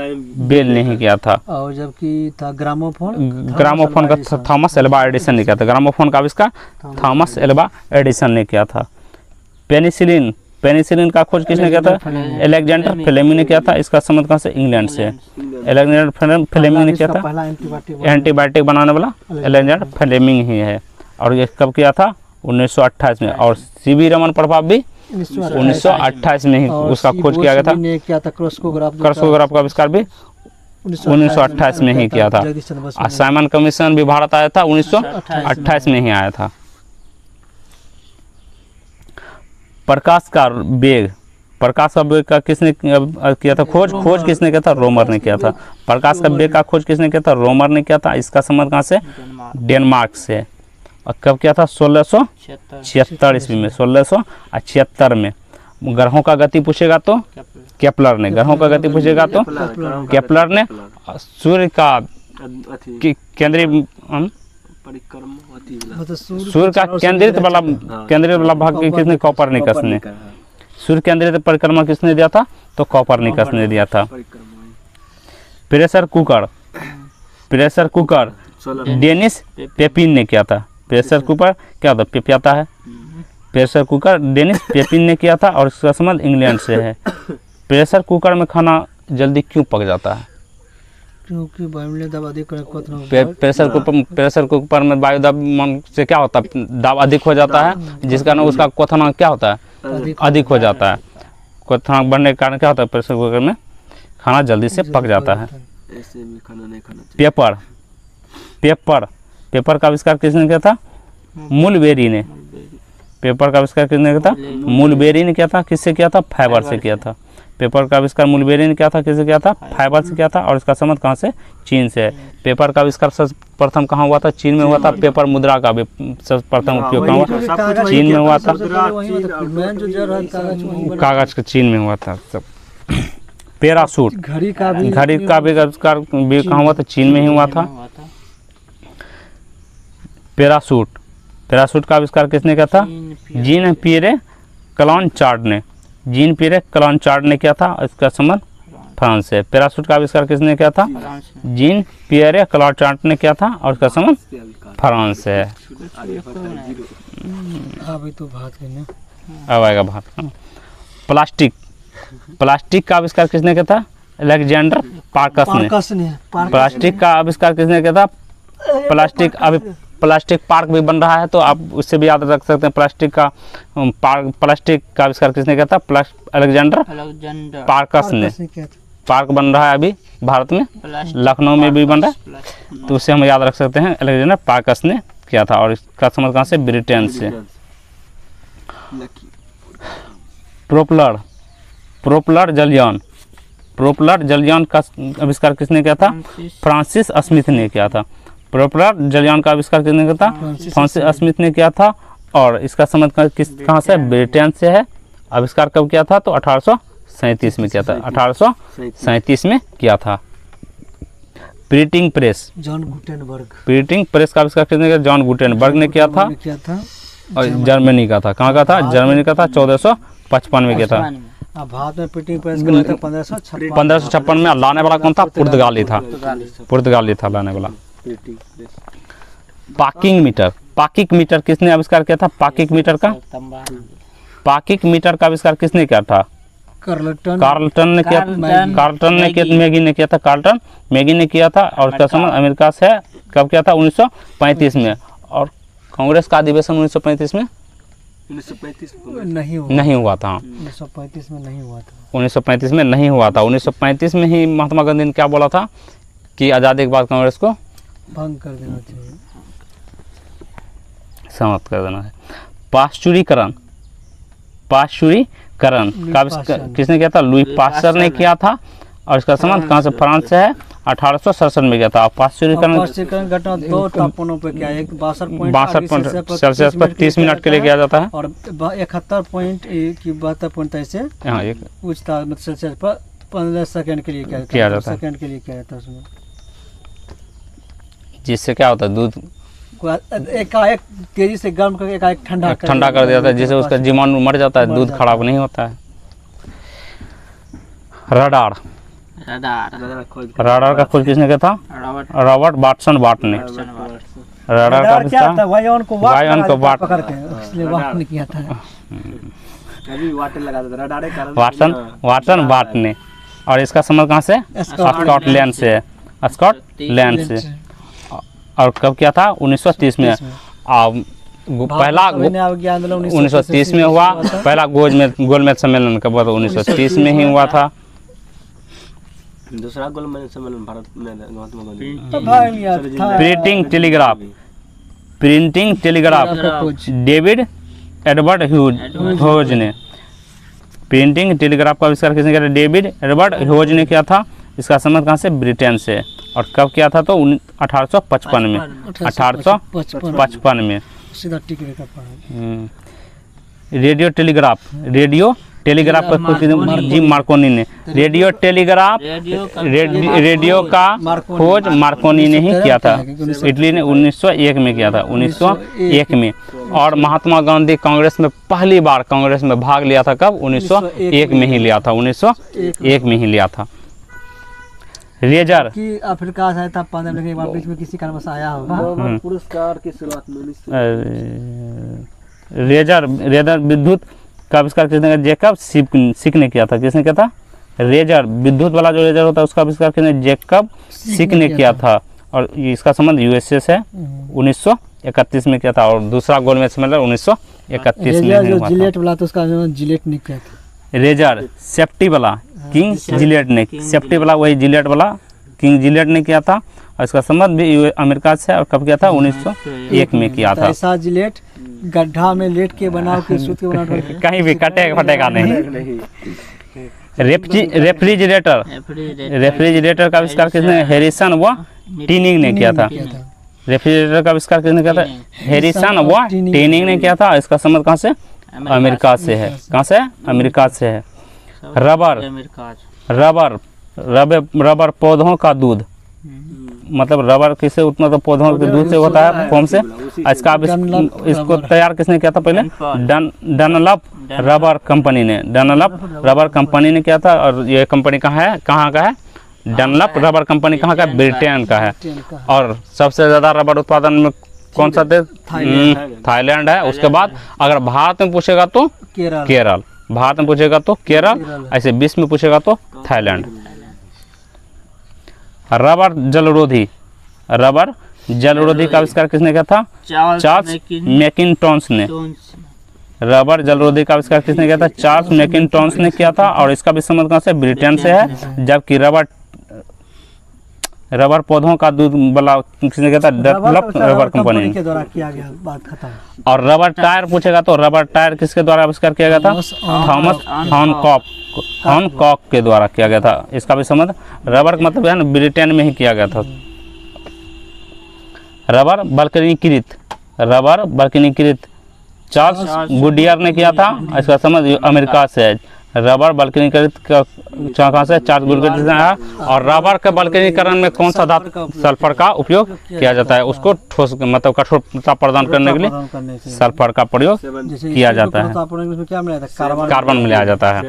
बेल ने ही किया था। और जबकि था ग्रामोफोन का थॉमस एल्वा एडिसन ने किया था। ग्रामोफोन का आविष्कार थॉमस एल्वा एडिसन ने किया था। पेनिसिलिन का खोज किसने किया था? अलेक्जेंडर फ्लेमिंग ने किया था। इसका संबंध कहाँ से? इंग्लैंड से। अलेक्जेंडर फ्लेमिंग ने किया था। एंटीबायोटिक बनाने वाला अलेक्जेंडर फ्लेमिंग ही है। और ये कब किया था? 1928 में। और सीवी रमन प्रभाव भी 1928 में ही उसका खोज किया गया था। क्रॉस्कोग्राफ का आविष्कार भी 1928 में ही किया था। साइमन कमीशन भी भारत आया था 1928 में ही आया था। प्रकाश का वेग प्रकाश का वेग का किसने किया था खोज? खोज किसने किया था? रोमर ने किया था। प्रकाश का वेग का खोज किसने किया था? रोमर ने किया था। इसका संबंध कहाँ से? डेनमार्क से। और कब किया था? 1676 ईस्वी में, 1676 में। ग्रहों का गति पूछेगा तो केपलर ने, ग्रहों का गति पूछेगा तो केपलर ने। सूर्य का केंद्रीय मतलब सूर्य का केंद्रित वाला भाग किसने? कोपरनिकस ने। सूर्य केंद्रित परिक्रमा किसने दिया था? तो कोपरनिकस ने दिया था। प्रेशर कुकर डेनिस पेपिन ने किया था। प्रेशर कुकर क्या होता है? पेपियाता है। प्रेशर कुकर डेनिस पेपिन ने किया था और इसका संबंध इंग्लैंड से है। प्रेशर कुकर में खाना जल्दी क्यों पक जाता है? क्योंकि वायुमंडलीय दबाव अधिक प्रेशर कुकर में वायु दाब से क्या होता है? दाब अधिक हो जाता है, जिस कारण उसका क्वथनांक क्या होता है? अधिक हो जाता है। क्वथनांक बढ़ने के कारण क्या होता है? प्रेशर कुकर में खाना जल्दी से पक जाता है। ऐसे भी खाना नहीं खाना चाहिए। पेपर का आविष्कार किसने किया था? मुलबेरी ने। पेपर का आविष्कार किसने किया था? मुलबेरी ने किया था। किससे किया था? फाइबर से किया था। पेपर का आविष्कार मुलबेरी ने किया था। किससे किया था? फाइबर से किया था। और इसका संबंध कहाँ से? चीन से है। पेपर का आविष्कार सर्वप्रथम कहाँ हुआ था? चीन में हुआ था। पेपर मुद्रा का भी सर्वप्रथम उपयोग कहाँ हुआ? चीन में हुआ था। कागज का चीन में हुआ था सब। पैराशूट, घड़ी का भी आविष्कार भी कहाँ हुआ था? चीन में ही हुआ था। पैराशूट का आविष्कार किसने किया था? जीन पियरे क्लॉनचार्ड ने। जीन पियरे क्लॉनचार्ड ने किया था। इसका संबंध फ्रांस से। पैराशूट का आविष्कार किसने किया था? जीन पियरे क्लॉनचार्ड ने किया था और इसका संबंध फ्रांस से है। अब आएगा भारत। प्लास्टिक का आविष्कार किसने किया था? अलेक्जेंडर पार्कस ने। प्लास्टिक का आविष्कार किसने किया था? प्लास्टिक पार्क भी बन रहा है, तो आप उससे भी याद रख सकते हैं। प्लास्टिक का आविष्कार किसने किया था? अलेक्जेंडर पार्कस ने। पार्क बन रहा है अभी भारत में, लखनऊ में भी बन रहा है, तो उससे हम याद रख सकते हैं अलेक्जेंडर पार्कस ने किया था। और इसका संबंध कहाँ से? ब्रिटेन से। प्रोपलर जलयान का आविष्कार किसने किया था? फ्रांसिस स्मिथ ने किया था। प्रोपलर जलयान का आविष्कार किसने किया था? फ्रांसिस स्मिथ ने किया था। और इसका संबंध कहाँ से? ब्रिटेन से है। आविष्कार कब किया था? तो 1837 में किया था। 1837 में किया था। प्रिंटिंग प्रेस का आविष्कार किसने किया? जॉन गुटेनबर्ग ने किया था। और जर्मनी का था। कहाँ का था? जर्मनी का था। 1455 में किया था। भारत में प्रिंटिंग प्रेस 1556 में लाने वाला कौन था? पुर्तगाली था लाने वाला। पाकिक मीटर किसने आविष्कार किया था? पाकिक मीटर का आविष्कार किसने किया था? कार्लटन ने किया। मैगी ने किया था। और उसका संबंध अमेरिका से है। कब किया था? 1935 में। और कांग्रेस का अधिवेशन 1935 में नहीं हुआ था। 1935 में नहीं हुआ था। 1935 में नहीं हुआ था। 1935 में ही महात्मा गांधी ने क्या बोला था कि आज़ादी के बाद कांग्रेस को भंग कर देना चाहिए, समाप्त कर देना है। पाश्चुरीकरण का किसने किया था? लुई पास्चर ने किया था। और इसका संबंध कहाँ से? फ्रांस से है। 1867 में गया था। पाश्चुरीकरण घटना 2 टापुओं पे क्या है? 62 सेल्सियस पर 30 मिनट के लिए किया जाता है। और 71.72 ऐसे उच्च तापमान सेल्सियस पर 15 सेकंड के लिए किया जाता है उसमें। जिससे क्या होता है? दूध एकाएक तेजी से गर्म करके एकाएक ठंडा कर दिया जाता है, जिससे उसका जीवाणु मर जाता है, दूध खराब नहीं होता है। रडार का खोज किसने किया था? रॉबर्ट वाटसन वाट ने। रडार का आविष्कार वायन को वाटसन वाट ने। और इसका संबंध कहाँ से? स्कॉटलैंड से। और कब किया था? 1930 में। पहला 1930 में हुआ। पहला गोलमेज सम्मेलन कब हुआ था? 1930 में ही हुआ था। दूसरा गोलमेज सम्मेलन भारत में printing telegraph David Edward huge ने। प्रिंटिंग टेलीग्राफ का आविष्कार किसने किया था? डेविड रॉबर्ट ह्यूज ने किया था। इसका संबंध कहाँ से? ब्रिटेन से। और कब किया था? तो 1855 में। 1855 में। सीधा टिक रेखा पढ़ा। रेडियो टेलीग्राफ का जी मार्कोनी ने। रेडियो का खोज मार्कोनी ने ही किया था। इटली ने 1901 में किया था, 1901 में। और महात्मा गांधी कांग्रेस में पहली बार कांग्रेस में भाग लिया था कब? 1901 में ही लिया था, 1901 में ही लिया था। रेजर कि अफ्रीका से आया था 15 मिनट के बाद, बीच में किसी कारणवश आया होगा। नोबेल पुरस्कार की शुरुआत में 1900 रेजर विद्युत का आविष्कार किसने किया? जेकब सिक ने किया था। किसने किया था? रेजर, विद्युत वाला जो रेजर होता है उसका आविष्कार किसने? जेकब सिक ने किया था। और इसका संबंध यूएसए से 1931 में किया था। और दूसरा गोल्ड मेडल मिला 1931 में हुआ था। जिलेट वाला तो उसका जिलेट ने किया था। रेजर सेफ्टी वाला किंग जिलेट ने, सेफ्टी वाला वही जिलेट वाला किंग जिलेट ने किया था। और इसका संबंध भी अमेरिका से। और कब किया था? 1901 में किया था। ऐसा जिलेट गड्ढा में लेट के बनाओ कि सूत के बनाओ कहीं भी फटेगा नहीं। रेफ्रिजरेटर का आविष्कार किसने? हैरिसन व टीनिंग ने किया था। रेफ्रिजरेटर का आविष्कार किसने किया था? हैरिसन व टीनिंग ने किया था। इसका संबंध कहाँ से? अमेरिका से है। कहाँ से? अमेरिका से है। रबर पौधों का दूध, मतलब रबर किससे उत्पन्न? तो पौधों के दूध से होता है, फॉर्म से। इसका इसको तैयार किसने किया था? पहले डनलप रबर कंपनी ने। डनलप रबर कंपनी ने किया था। और ये कंपनी कहाँ का है? डनलप रबर कंपनी कहाँ का है? ब्रिटेन का है। और सबसे ज़्यादा रबर उत्पादन में कौन सा देश? थाईलैंड है। उसके बाद अगर भारत में पूछेगा तो केरल। भारत में पूछेगा तो केरल, ऐसे विश्व में पूछेगा तो थाईलैंड। रबर जलरोधी का आविष्कार किसने किया था? चार्ल्स मैकिन्टॉश ने। रबर जलरोधी का आविष्कार किसने किया था? चार्ल्स मैकिन्टॉश ने किया था। और इसका भी संबंध कहाँ से? ब्रिटेन से है। जबकि रबर पौधों का दूध वाला किसने किया था? डनलप रबर कंपनी के द्वारा किया गया। बात खत्म। और रबर टायर पूछेगा तो रबर टायर किसके द्वारा आविष्कार किया गया था? थॉमस हॉनकॉक के द्वारा किया गया था। इसका भी संबंध रबर का मतलब है ना, ब्रिटेन में ही किया गया था। रबर बल्कनीकृत चार्ल्स गुडियर ने किया था। इसका संबंध अमेरिका से है। रबर बल्कनीकृत कहाँ से? चार्ल्स गुडियर से आया। और रबर के बल्कनीकरण में कौन सा धातु? सल्फर का उपयोग किया जाता है। उसको ठोस मतलब कठोरता प्रदान करने के लिए सल्फर का प्रयोग किया जाता है। क्या मिला था? कार्बन मिलाया जाता है।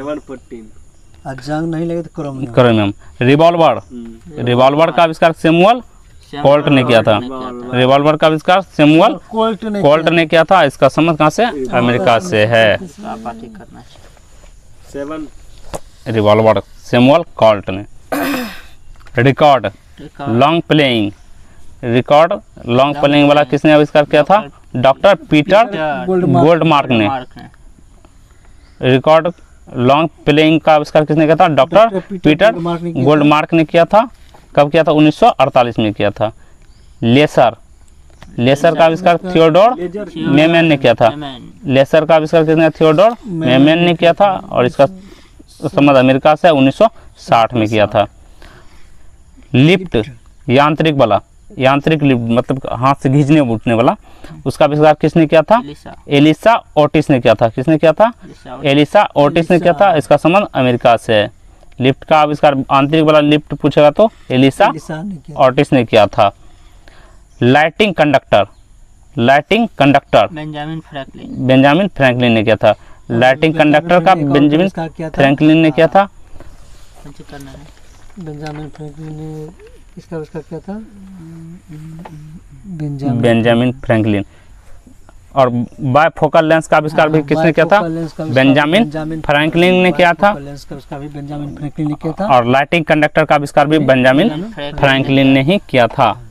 जंग नहीं लगे तो क्रोमियम। रिवॉल्वर का आविष्कार सैमुअल कोल्ट ने किया था। रिवॉल्वर का आविष्कार सैमुअल कोल्ट ने किया था। इसका संबंध कहाँ से? अमेरिका से है। रिवॉल्वर सैमुअल कोल्ट ने। रिकॉर्ड लॉन्ग प्लेइंग वाला किसने आविष्कार किया था? डॉक्टर पीटर गोल्डमार्क ने। रिकॉर्ड लॉन्ग प्लेइंग का आविष्कार किसने किया था? डॉक्टर पीटर गोल्डमार्क ने किया था। कब किया था? 1948 में किया था। लेसर का आविष्कार थियोडोर मेमेन ने किया था। लेसर का आविष्कार किसने? थियोडोर मेमेन ने किया था। और इसका संबंध अमेरिका से 1960 में किया था। लिफ्ट यांत्रिक लिफ्ट मतलब हाथ से खींचने उठने वाला, उसका आविष्कार किसने किया था? एलिसा ओटिस ने किया था। किसने किया था? एलिसा ओटिस ने किया था। इसका संबंध अमेरिका से है। लिफ्ट का आविष्कार आंतरिक वाला लिफ्ट पूछेगा तो एलिसा ओटिस ने किया था। लाइटिंग कंडक्टर बेंजामिन फ्रैंकलिन ने किया था। लाइटिंग कंडक्टर का बेंजामिन फ्रैंकलिन ने किया था। बेंजामिन फ्रैंकलिन ने इसका आविष्कार किया था। Benjamin Franklin. और बायफोकल लेंस का आविष्कार भी किसने किया था? बेंजामिन फ्रैंकलिन ने किया था। और लाइटिंग कंडक्टर का आविष्कार भी बेंजामिन फ्रैंकलिन ने ही किया था।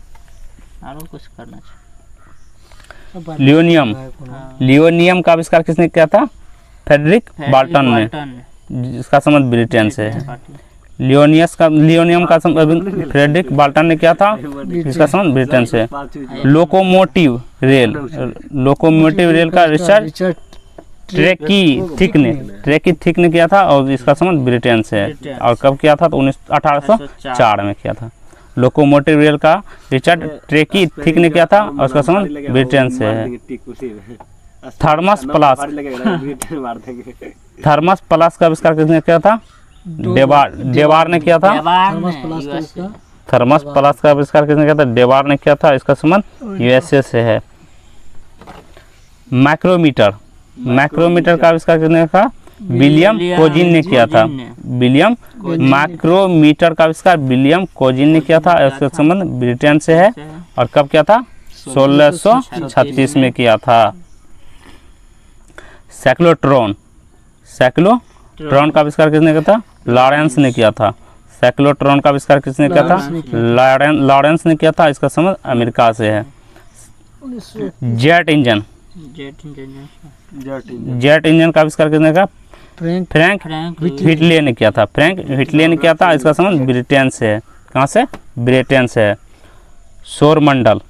लियोनियम का आविष्कार किसने किया था? फ्रेडरिक बाल्टन ने, जिसका संबंध ब्रिटेन से है। लियोनियम का फ्रेडरिक बाल्टन ने किया था, जिसका संबंध ब्रिटेन से है। लोकोमोटिव रेल का रिचर्ड ट्रेकी थिक ने किया था और इसका संबंध ब्रिटेन से है। और कब किया था? तो 1804 में किया था। लोकोमोटिव रेल का रिचर्ड ट्रेकी थिक ने किया था और उसका संबंध ब्रिटेन से है। थर्मस प्लास का आविष्कार किसने किया था? डेबार ने किया था। थर्मस प्लास का आविष्कार किसने किया था? डेबार ने किया था। इसका संबंध यूएसए से है। माइक्रोमीटर का आविष्कार किसने किया था? विलियम कोजिन ने किया था। माइक्रोमीटर का आविष्कार विलियम कोजिन ने किया था। इसका संबंध ब्रिटेन से है। और कब किया था? 1636 में किया था। साइक्लोट्रॉन का आविष्कार किसने किया था? लॉरेंस ने किया था। साइक्लोट्रॉन का आविष्कार किसने किया था? लॉरेंस ने किया था। इसका संबंध अमेरिका से है। जेट इंजन का आविष्कार किसने किया? फ्रैंक व्हिटले ने किया था। इसका संबंध ब्रिटेन से है। कहाँ से? ब्रिटेन से है। सौर मंडल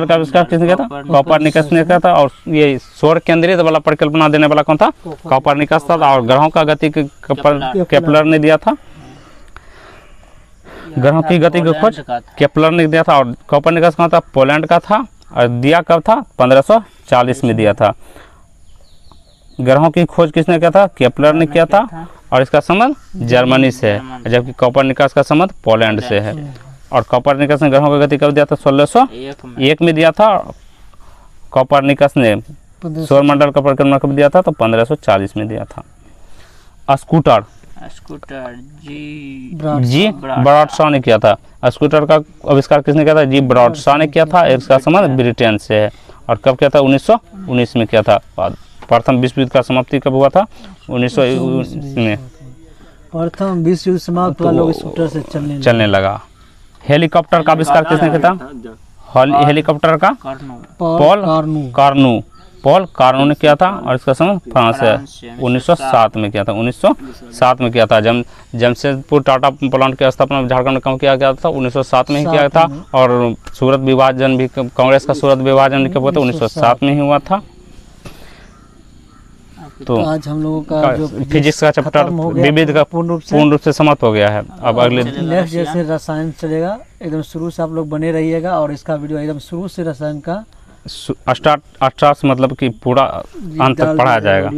का आविष्कार किसने किया था? कोपरनिकस ने किया था। और ये सौर केंद्रित वाला परिकल्पना देने वाला कौन था? कोपरनिकस था। और ग्रहों का गति केपलर ने दिया था। ग्रहों की गति की खोज केपलर ने दिया था। और कोपरनिकस कौन था? पोलैंड का था। और दिया कब था? 1540 में दिया था। ग्रहों की खोज किसने किया था? केपलर ने किया था। और इसका संबंध जर्मनी से है। जबकि कोपरनिकस का संबंध पोलैंड से है। और कोपरनिकस ने ग्रहों की गति कब दिया था? 1601 में दिया था। कोपरनिकस ने सौरमंडल का परिक्रमा कब दिया था? तो 1540 में दिया था। स्कूटर जी ब्रॉडशॉ ने किया था। स्कूटर का आविष्कार किसने किया था? जी ब्रॉडशॉ ने किया था। इसका संबंध ब्रिटेन से है। और कब किया था? 1919 में किया था। प्रथम विश्व युद्ध का समाप्ति कब हुआ था? 1919 में। प्रथम विश्व युद्ध समाप्त हुआ, लोग स्कूटर से चलने लगा। हेलीकॉप्टर का आविष्कार किसने किया था? हेलीकॉप्टर का पॉल कार्नो ने किया था। और इसका संबंध फ्रांस है। 1907 में किया था। 1907 में किया था। जमशेदपुर टाटा प्लांट की स्थापना झारखंड में कब किया गया था? 1907 में ही किया था। और सूरत विभाजन भी, कांग्रेस का सूरत विभाजन कब हुआ था? 1907 में ही हुआ था। तो आज हम लोगों का जो फिजिक्स का चैप्टर विविध का पूर्ण रूप से समाप्त हो गया है। अब अगले नेक्स्ट जैसे रसायन चलेगा, एकदम शुरू से आप लोग बने रहिएगा। और इसका वीडियो एकदम शुरू से रसायन का स्टार्ट मतलब कि पूरा अंत तक पढ़ाया जाएगा।